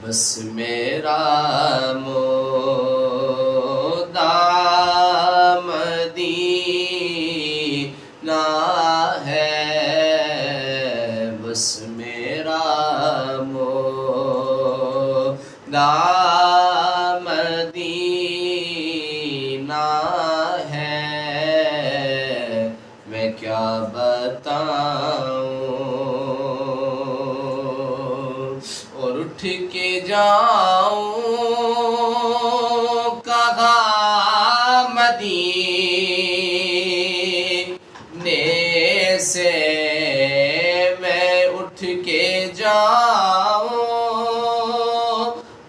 بس میرا مدام مدینہ ہے، بس میرا مدام مدینہ ہے۔ میں کیا بتاؤں اور اٹھ کے جاؤں کہاں مدینے سے، میں اٹھ کے جاؤں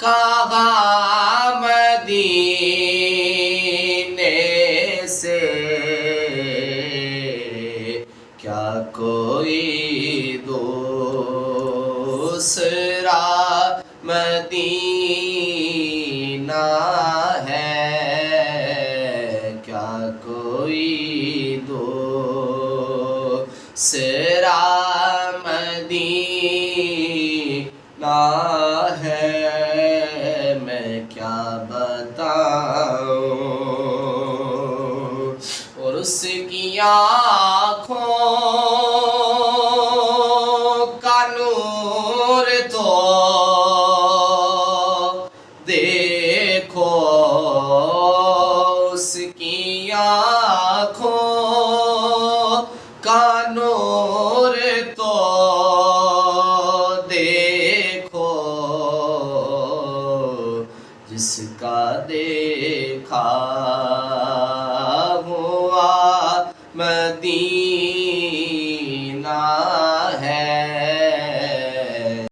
کہاں مدینے سے۔ کیا کوئی دوسرا مدینہ ہے؟ کیا کوئی دوسرا مدینہ ہے؟ میں کیا بتاؤں اور اس کی آنکھوں کا نور تو